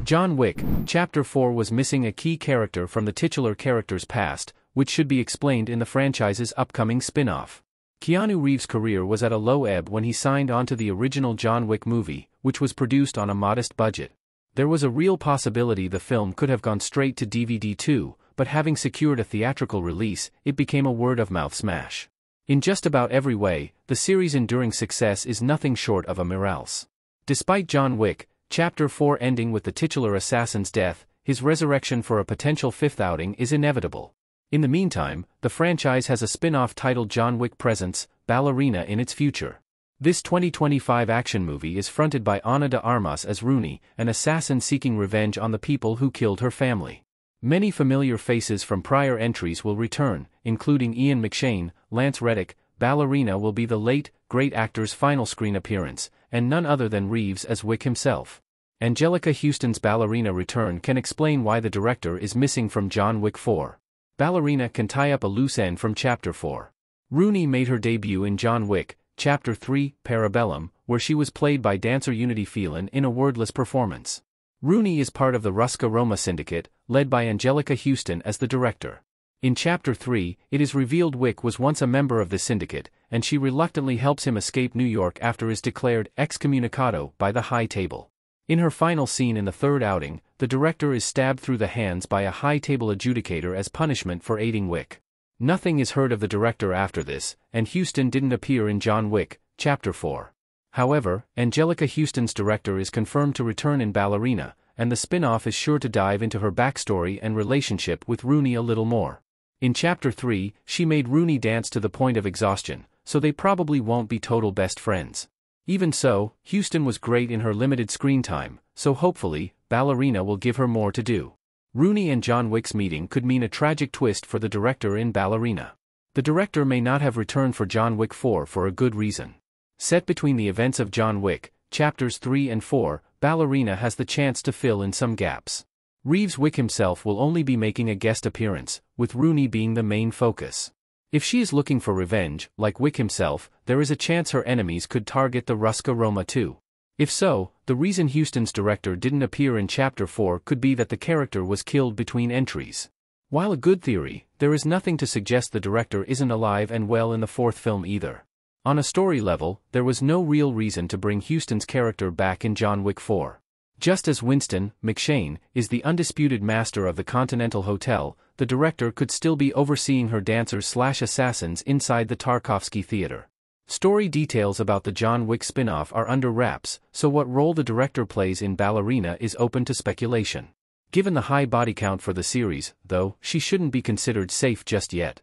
John Wick, Chapter 4 was missing a key character from the titular character's past, which should be explained in the franchise's upcoming spin-off. Keanu Reeves' career was at a low ebb when he signed on to the original John Wick movie, which was produced on a modest budget. There was a real possibility the film could have gone straight to DVD too, but having secured a theatrical release, it became a word-of-mouth smash. In just about every way, the series' enduring success is nothing short of a miracle. Despite John Wick, Chapter 4 ending with the titular assassin's death, his resurrection for a potential fifth outing is inevitable. In the meantime, the franchise has a spin-off titled John Wick Presents Ballerina in its future. This 2025 action movie is fronted by Ana de Armas as Rooney, an assassin seeking revenge on the people who killed her family. Many familiar faces from prior entries will return, including Ian McShane, Lance Reddick. Ballerina will be the late, great actor's final screen appearance, and none other than Reeves as Wick himself. Anjelica Huston's Ballerina return can explain why the director is missing from John Wick 4. Ballerina can tie up a loose end from Chapter 4. Rooney made her debut in John Wick, Chapter 3, Parabellum, where she was played by dancer Unity Phelan in a wordless performance. Rooney is part of the Ruska Roma syndicate, led by Anjelica Huston as the director. In Chapter 3, it is revealed Wick was once a member of the syndicate, and she reluctantly helps him escape New York after is declared excommunicado by the High Table. In her final scene in the third outing, the director is stabbed through the hands by a High Table adjudicator as punishment for aiding Wick. Nothing is heard of the director after this, and Huston didn't appear in John Wick, Chapter 4. However, Anjelica Huston's director is confirmed to return in Ballerina, and the spin-off is sure to dive into her backstory and relationship with Rooney a little more. In Chapter 3, she made Rooney dance to the point of exhaustion, so they probably won't be total best friends. Even so, Huston was great in her limited screen time, so hopefully, Ballerina will give her more to do. Rooney and John Wick's meeting could mean a tragic twist for the director in Ballerina. The director may not have returned for John Wick 4 for a good reason. Set between the events of John Wick, Chapters 3 and 4, Ballerina has the chance to fill in some gaps. Reeves' Wick himself will only be making a guest appearance, with Rooney being the main focus. If she is looking for revenge, like Wick himself, there is a chance her enemies could target the Ruska Roma too. If so, the reason Huston's director didn't appear in Chapter 4 could be that the character was killed between entries. While a good theory, there is nothing to suggest the director isn't alive and well in the fourth film either. On a story level, there was no real reason to bring Huston's character back in John Wick 4. Just as Winston, McShane, is the undisputed master of the Continental Hotel, the director could still be overseeing her dancers/assassins inside the Tarkovsky Theater. Story details about the John Wick spin-off are under wraps, so what role the director plays in Ballerina is open to speculation. Given the high body count for the series, though, she shouldn't be considered safe just yet.